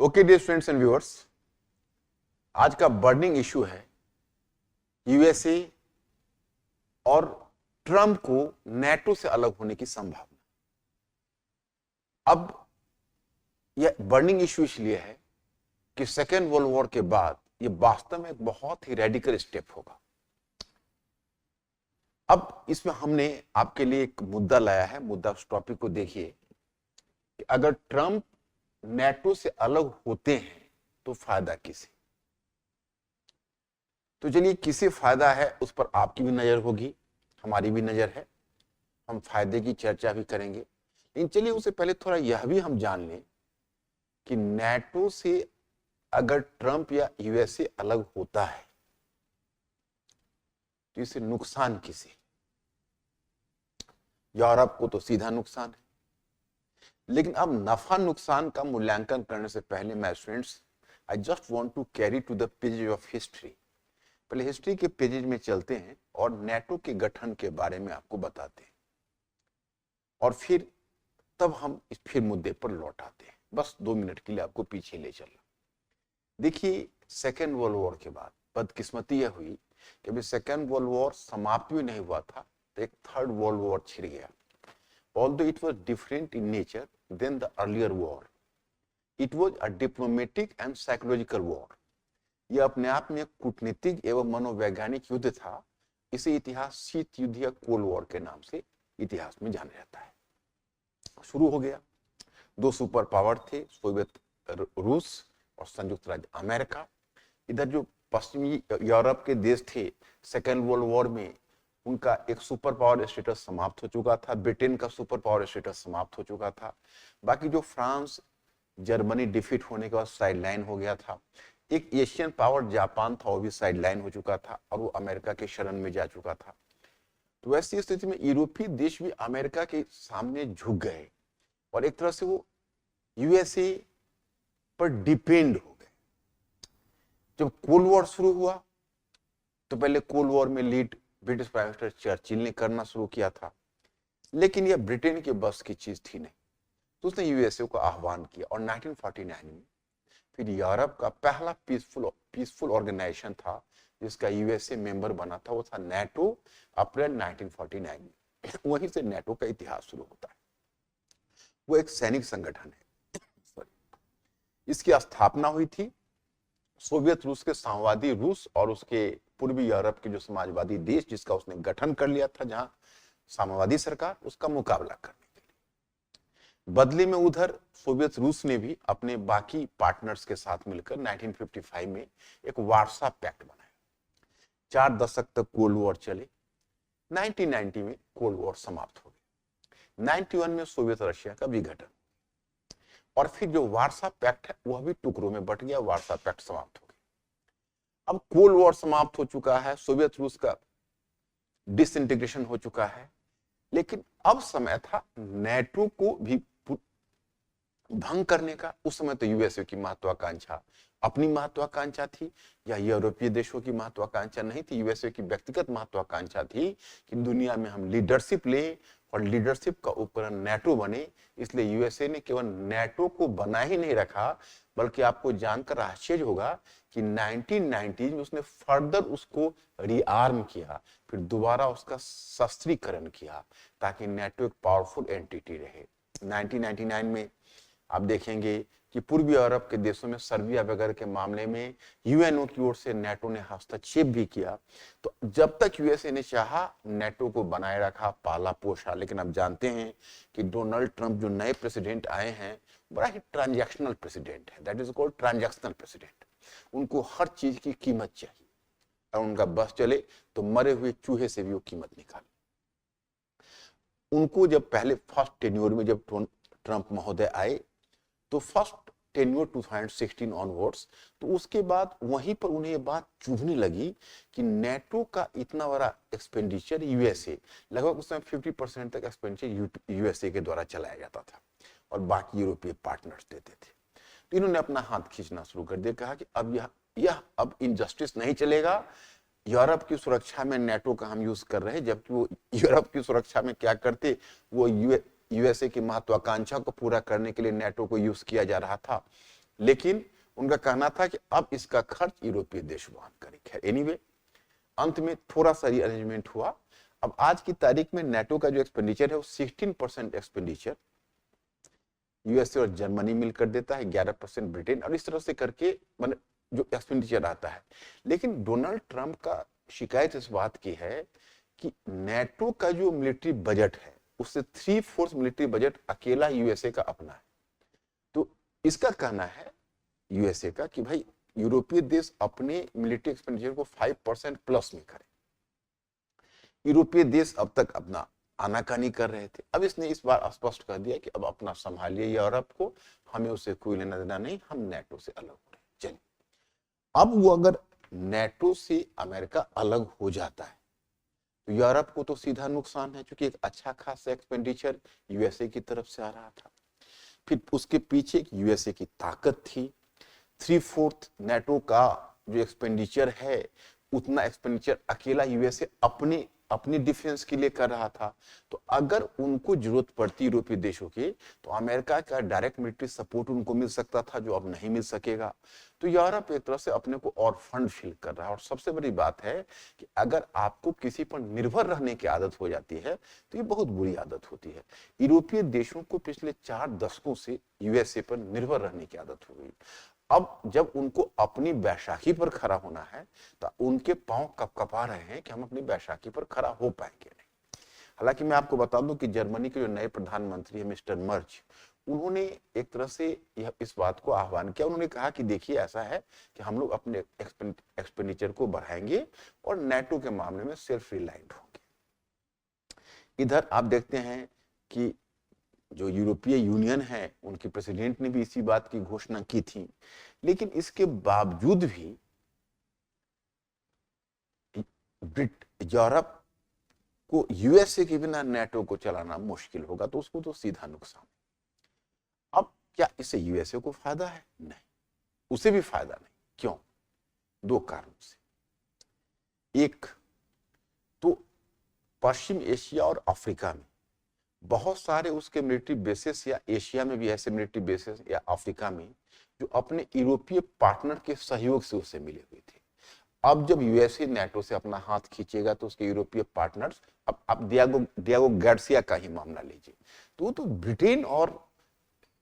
Okay dear students and viewers, आज का burning issue है यूएसए और ट्रंप को नेटो से अलग होने की संभावना। अब यह बर्निंग इशू इसलिए है कि सेकेंड वर्ल्ड वॉर के बाद यह वास्तव में एक बहुत ही रेडिकल स्टेप होगा। अब इसमें हमने आपके लिए एक मुद्दा लाया है। मुद्दा, उस टॉपिक को देखिए कि अगर ट्रंप नेटो से अलग होते हैं तो फायदा किसे। तो चलिए, किसे फायदा है उस पर आपकी भी नजर होगी, हमारी भी नजर है। हम फायदे की चर्चा भी करेंगे, लेकिन चलिए उससे पहले थोड़ा यह भी हम जान लें कि नेटो से अगर ट्रंप या यूएसए अलग होता है तो इससे नुकसान किसे। यूरोप को तो सीधा नुकसान है, लेकिन अब नफा नुकसान का मूल्यांकन करने से पहले my students, I just want to carry to the pages of history. पहले हिस्ट्री के पेजेज में चलते हैं और नेटो के गठन के बारे में आपको बताते हैं, और फिर तब हम इस फिर मुद्दे पर लौट आते हैं। बस 2 मिनट के लिए आपको पीछे ले चलना। देखिए, सेकेंड वर्ल्ड वॉर के बाद बदकिस्मती यह हुई कि अभी सेकेंड वर्ल्ड वॉर समाप्त भी नहीं हुआ था तो एक थर्ड वर्ल्ड वॉर छिड़ गया। Although it was different in nature than the earlier war, it was a diplomatic and psychological war. यह अपने आप में कूटनीतिक एवं मनोवैज्ञानिक युद्ध था। इसे इतिहास शीत युद्ध या कोल्ड वॉर के नाम से इतिहास में जाना जाता है। शुरू हो गया। 2 सुपर पावर थे, सोवियत रूस और संयुक्त राज्य अमेरिका। इधर जो पश्चिमी यूरोप के देश थे, सेकेंड वर्ल्ड वॉर में उनका एक सुपर पावर स्टेटस समाप्त हो चुका था। ब्रिटेन का सुपर पावर स्टेटस समाप्त हो चुका था। बाकी जो फ्रांस, जर्मनी डिफीट होने के बाद साइडलाइन हो गया था। एक एशियन पावर जापान था, वो भी साइडलाइन हो चुका था और वो अमेरिका के शरण में जा चुका था। तो वैसी स्थिति में यूरोपीय देश भी अमेरिका के सामने झुक गए और एक तरह से वो यूएसए पर डिपेंड हो गए। जब कोल्ड वॉर शुरू हुआ तो पहले कोल्ड वॉर में lead British prime minister Churchill ने करना शुरू किया था, लेकिन यह ब्रिटेन के बस की चीज थी नहीं। तो उसने यूएसए को आह्वान किया और 1949 में फिर यूरोप का पहला पीसफुल ऑर्गेनाइजेशन था जिसका यूएसए मेंबर बना था, वो था नेटो। अप्रैल 1949 में वहीं से नेटो का इतिहास शुरू होता है। वो एक सैनिक संगठन है। इसकी स्थापना हुई थी सोवियत रूस के साम्यवादी रूस और उसके पूर्वी यूरोप के जो समाजवादी देश जिसका उसने गठन कर लिया था, जहां साम्यवादी सरकार, उसका मुकाबला करने के लिए। बदले में उधर सोवियत रूस ने भी अपने बाकी पार्टनर्स के साथ मिलकर 1955 में एक वार्सा पैक्ट बनाया। 4 दशक तक कोल्ड वॉर चले। 1990 में कोल्ड वॉर समाप्त हो गया। 91 में सोवियत रशिया का विघटन और फिर जो वार्सा पैक्ट है वह भी टुकड़ों में बट गया। वार्सा पैक्ट समाप्त हो गया। अब कोल्ड वॉर समाप्त हो चुका है, सोवियत रूस का डिसइंटीग्रेशन हो चुका है, लेकिन अब समय था नेटो को भी भंग करने का। उस समय तो यूएसए की महत्वाकांक्षा अपनी महत्वाकांक्षा थी या यूरोपीय देशों की महत्वाकांक्षा नहीं थी। यूएसए की व्यक्तिगत महत्वाकांक्षा थी कि दुनिया में हम लीडरशिप लें और लीडरशिप का उपकरण नेटो बने। इसलिए यूएसए ने केवल नेटो को बना ही नहीं रखा, बल्कि आपको जानकर आश्चर्य होगा कि 1990 में उसने फर्दर उसको रीआर्म किया, फिर दोबारा उसका शस्त्रीकरण किया ताकि नेटो एक पावरफुल एंटिटी रहे। 1999 में आप देखेंगे कि पूर्वी यूरोप के देशों में सर्बिया वगैरह के मामले में यूएनओ की ओर से नेटो ने हस्तक्षेप भी किया। तो जब तक यूएसए ने चाहा नेटो को बनाए रखा, पाला पोषा। लेकिन आप जानते हैं कि डोनाल्ड ट्रंप जो नए प्रेसिडेंट आए हैं, बड़ा ही ट्रांजैक्शनल प्रेसिडेंट है। That is called transactional president. उनको हर चीज की कीमत चाहिए और उनका बस चले तो मरे हुए चूहे से भी वो कीमत निकाले। उनको जब पहले फर्स्ट टेन्योर में जब ट्रंप महोदय आए तो फर्स्ट टेन्योर 2016 ऑनवर्ड्स, तो उसके बाद वहीं पर उन्हें ये बात चुभने लगी कि नेटो का इतना बड़ा एक्सपेंडिचर यूएसए, लगभग उस समय 50% तक एक्सपेंडिचर यूएसए के द्वारा चलाया जाता था और बाकी यूरोपीय पार्टनर्स देते थे। तो इन्होंने अपना हाथ खींचना शुरू कर दिया। कहा कि अब यह अब इनजस्टिस नहीं चलेगा। यूरोप की सुरक्षा में नेटो का हम यूज कर रहे हैं, जबकि वो यूरोप की सुरक्षा में क्या करते, वो यूएसए की महत्वाकांक्षा को पूरा करने के लिए नेटो को यूज किया जा रहा था। लेकिन उनका कहना था कि अब इसका खर्च यूरोपीय देश वहन करें। खैर एनीवे, अंत में थोड़ा सा रीअरेंजमेंट हुआ। अब आज की तारीख में नेटो का जो एक्सपेंडिचर है वो 16% एक्सपेंडिचर यूएसए और जर्मनी मिलकर देता है, 11% ब्रिटेन, और इस तरह से करके मतलब जो एक्सपेंडिचर आता है। लेकिन डोनाल्ड ट्रंप का शिकायत इस बात की है कि नेटो का जो मिलिट्री बजट है उससे 3/4 मिलिट्री बजट अकेला यूएसए का अपना है। तो इसका कहना है यूएसए का कि भाई यूरोपीय देश अपने मिलिट्री एक्सपेंडिचर को 5% प्लस में करें। यूरोपीय देश अब तक अपना आनाकानी कर रहे थे, अब इसने इस बार स्पष्ट कर दिया कि अब अपना संभालिए यूरोप को, हमें उससे कोई लेना देना नहीं, हम नेटो से अलग हो रहे हैं। चलिए, अब वो अगर नेटो से अमेरिका अलग हो जाता है तो यूरोप को तो सीधा नुकसान है, क्योंकि एक अच्छा खासा एक्सपेंडिचर यूएसए की तरफ से आ रहा था। फिर उसके पीछे यूएसए की ताकत थी। 3/4 नेटो का जो एक्सपेंडिचर है उतना एक्सपेंडिचर अकेला यूएसए अपनी डिफेंस के लिए कर रहा था। तो अगर उनको जरूरत पड़ती यूरोपीय देशों की तो अमेरिका का डायरेक्ट मिलिट्री सपोर्ट उनको मिल सकता था, जो अब नहीं मिल सकेगा। तो यूरोप एक तरह से अपने को और फंड फिल कर रहा है। और सबसे बड़ी बात है कि अगर आपको किसी पर निर्भर रहने की आदत हो जाती है तो ये बहुत बुरी आदत होती है। यूरोपीय देशों को पिछले 4 दशकों से यूएसए पर निर्भर रहने की आदत हो गई। अब जब उनको अपनी बैसाखी पर खड़ा होना है तो उनके पांव कपकपा रहे हैं कि हम अपनी बैसाखी पर खड़ा हो पाएंगे नहीं। हालांकि मैं आपको बता दूं कि जर्मनी के जो नए प्रधानमंत्री हैं मिस्टर मर्ज, उन्होंने एक तरह से इस बात को आह्वान किया। उन्होंने कहा कि देखिए ऐसा है कि हम लोग अपने एक्सपेंडिचर को बढ़ाएंगे और नेटो के मामले में सेल्फ रिलायंट होंगे। इधर आप देखते हैं कि जो यूरोपीय यूनियन है उनके प्रेसिडेंट ने भी इसी बात की घोषणा की थी। लेकिन इसके बावजूद भी यूरोप को यूएसए के बिना नेटो को चलाना मुश्किल होगा, तो उसको तो सीधा नुकसान। अब क्या इससे यूएसए को फायदा है? नहीं, उसे भी फायदा नहीं। क्यों? 2 कारणों से। एक तो पश्चिम एशिया और अफ्रीका में बहुत सारे उसके मिलिट्री बेसेस, या एशिया में भी ऐसे मिलिट्री बेसेस, या अफ्रीका में, जो अपने यूरोपीय पार्टनर के सहयोग से उससे मिले हुए थे। अब जब यूएसए नेटो से अपना हाथ खींचेगा तो उसके यूरोपीय पार्टनर्स, अब डियागो गार्सिया का ही मामला लीजिए, तो वो तो ब्रिटेन और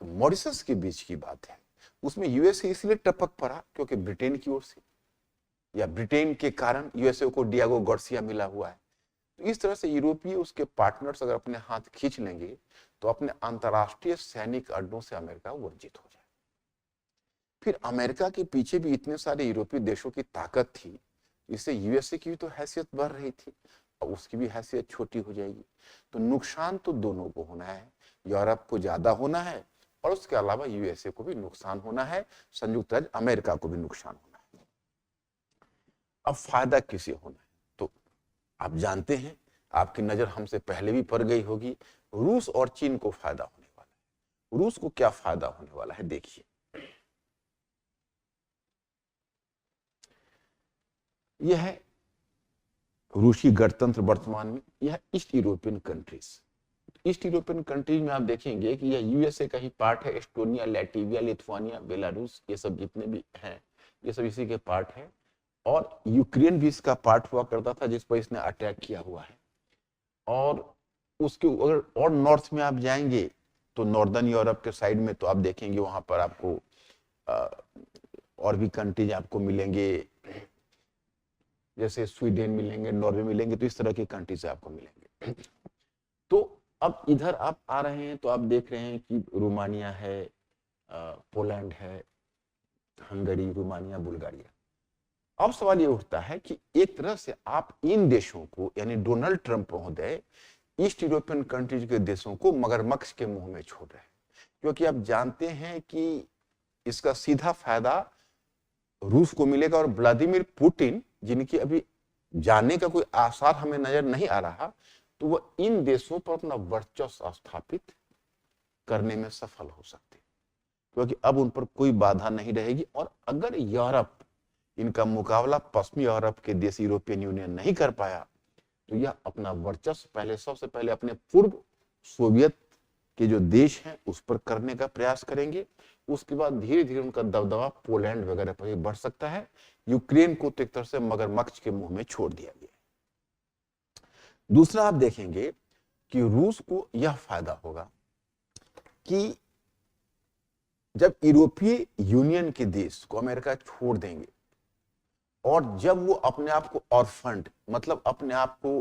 मॉरिशस के बीच की बात है। उसमें यूएसए इसलिए टपक पड़ा क्योंकि ब्रिटेन की ओर से या ब्रिटेन के कारण यूएसए को डियागो गार्सिया मिला हुआ है। तो इस तरह से यूरोपीय उसके पार्टनर्स अगर अपने हाथ खींच लेंगे तो अपने अंतरराष्ट्रीय सैनिक अड्डों से अमेरिका वर्जित हो जाए। फिर अमेरिका के पीछे भी इतने सारे यूरोपीय देशों की ताकत थी, इससे यूएसए की भी तो हैसियत बढ़ रही थी और उसकी भी हैसियत छोटी हो जाएगी। तो नुकसान तो दोनों को होना है, यूरोप को ज्यादा होना है और उसके अलावा यूएसए को भी नुकसान होना है, संयुक्त राज्य अमेरिका को भी नुकसान होना है। अब फायदा किसे होना है? तो आप जानते हैं, आपकी नजर हमसे पहले भी पड़ गई होगी, रूस और चीन को फायदा होने वाला है। रूस को क्या फायदा होने वाला है? देखिए, यह है रूसी गणतंत्र वर्तमान में, यह east European countries. East European countries में आप देखेंगे कि यह यूएसए का ही पार्ट है। एस्टोनिया, लैटविया, लिथुआनिया, बेलारूस, ये सब जितने भी हैं ये सब इसी के पार्ट है। और यूक्रेन भी इसका पार्ट हुआ करता था जिस पर इसने अटैक किया हुआ है। और उसके अगर और नॉर्थ में आप जाएंगे तो नॉर्दर्न यूरोप के साइड में तो आप देखेंगे वहां पर आपको और भी कंट्रीज आपको मिलेंगे, जैसे स्वीडन मिलेंगे, नॉर्वे मिलेंगे, तो इस तरह की कंट्रीज आपको मिलेंगे। तो अब इधर आप आ रहे हैं तो आप देख रहे हैं कि रोमानिया है, पोलैंड है, हंगरी, रोमानिया, बुल्गारिया। अब सवाल ये उठता है कि एक तरह से आप इन देशों को, यानी डोनाल्ड ट्रंप महोदय ईस्ट यूरोपियन कंट्रीज के देशों को मगरमच्छ के मुंह में छोड़ रहे हैं, क्योंकि आप जानते हैं कि इसका सीधा फायदा रूस को मिलेगा और व्लादिमीर पुतिन, जिनकी अभी जाने का कोई आसार हमें नजर नहीं आ रहा, तो वह इन देशों पर अपना वर्चस्व स्थापित करने में सफल हो सकते, क्योंकि अब उन पर कोई बाधा नहीं रहेगी। और अगर यूरोप इनका मुकाबला पश्चिमी यूरोप के देश यूरोपियन यूनियन नहीं कर पाया तो यह अपना वर्चस्व पहले सबसे पहले अपने पूर्व सोवियत के जो देश हैं उस पर करने का प्रयास करेंगे। उसके बाद धीरे धीरे उनका दबदबा पोलैंड वगैरह पर भी बढ़ सकता है। यूक्रेन को तो एक तरह से मगरमच्छ के मुंह में छोड़ दिया गया। दूसरा आप देखेंगे कि रूस को यह फायदा होगा कि जब यूरोपीय यूनियन के देश को अमेरिका छोड़ देंगे और जब वो अपने आप को ऑर्फन्ड मतलब अपने आप को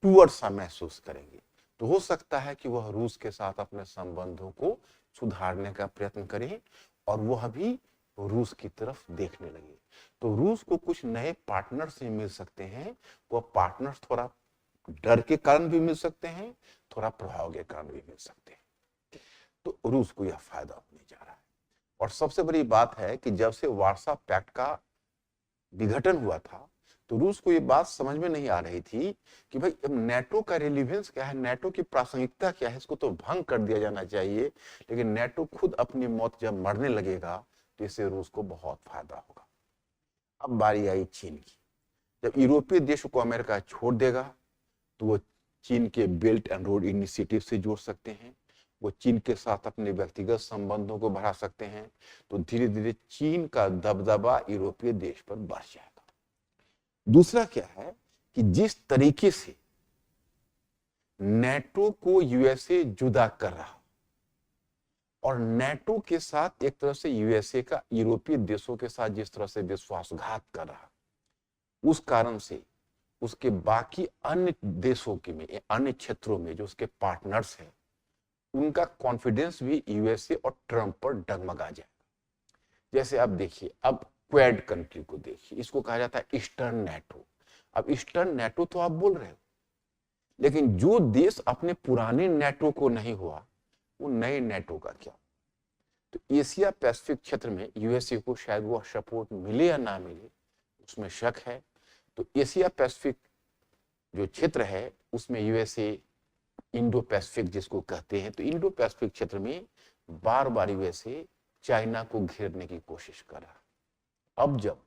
पुअर सा महसूस करेंगे, तो हो सकता है कि वह रूस के साथ अपने संबंधों को सुधारने का प्रयत्न करें और वह भी रूस की तरफ देखने लगे। तो रूस को कुछ नए पार्टनर से मिल सकते हैं। वह पार्टनर्स थोड़ा डर के कारण भी मिल सकते हैं, थोड़ा प्रभाव के कारण भी मिल सकते हैं। तो रूस को यह फायदा होने जा रहा है। और सबसे बड़ी बात है कि जब से वार्सा पैक्ट का विघटन हुआ था तो रूस को यह बात समझ में नहीं आ रही थी कि भाई अब नेटो का रेलिवेंस क्या है, नेटो की प्रासंगिकता क्या है, इसको तो भंग कर दिया जाना चाहिए। लेकिन नेटो खुद अपनी मौत जब मरने लगेगा तो इससे रूस को बहुत फायदा होगा। अब बारी आई चीन की। जब यूरोपीय देशों को अमेरिका छोड़ देगा तो वो चीन के बेल्ट एंड रोड इनिशिएटिव से जोड़ सकते हैं, वो चीन के साथ अपने व्यक्तिगत संबंधों को बढ़ा सकते हैं। तो धीरे धीरे चीन का दबदबा यूरोपीय देश पर बढ़ जाएगा। दूसरा क्या है कि जिस तरीके से नेटो को यूएसए जुदा कर रहा और नेटो के साथ एक तरह से यूएसए का यूरोपीय देशों के साथ जिस तरह से विश्वासघात कर रहा, उस कारण से उसके बाकी अन्य देशों के में अन्य क्षेत्रों में जो उसके पार्टनर्स हैं उनका कॉन्फिडेंस भी यूएसए और ट्रंप पर डगमगा जाएगा। जैसे आप देखिए, अब क्वेड कंट्री को देखिए, इसको कहा जाता है ईस्टर्न नेटो। अब ईस्टर्न नेटो तो आप बोल रहे हो, लेकिन जो देश अपने पुराने नेटो को नहीं हुआ वो नए नेटो का क्या? तो एशिया पैसिफिक क्षेत्र में यूएसए को शायद वो सपोर्ट मिले या ना मिले, उसमें शक है। तो एशिया पैसिफिक जो क्षेत्र है उसमें यूएसए इंडो पैसिफिक जिसको कहते हैं, तो इंडो पैसिफिक क्षेत्र में बार बार यूएसए चाइना को घेरने की कोशिश कर रहा। अब जब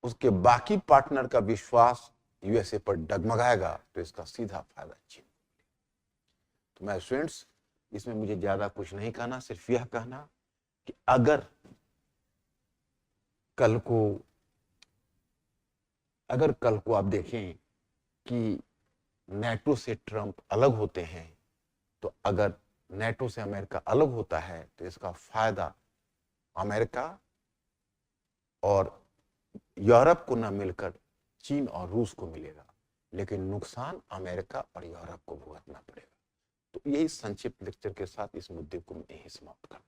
उसके बाकी पार्टनर का विश्वास यूएसए पर डगमगाएगा तो इसका सीधा फायदा चीन। तो मैं स्टूडेंट्स इसमें मुझे ज्यादा कुछ नहीं कहना, सिर्फ यह कहना कि अगर कल को आप देखें कि नेटो से ट्रंप अलग होते हैं, तो अगर नेटो से अमेरिका अलग होता है तो इसका फायदा अमेरिका और यूरोप को ना मिलकर चीन और रूस को मिलेगा, लेकिन नुकसान अमेरिका और यूरोप को भुगतना पड़ेगा। तो यही संक्षिप्त लेक्चर के साथ इस मुद्दे को मैं यही समाप्त करता हूं।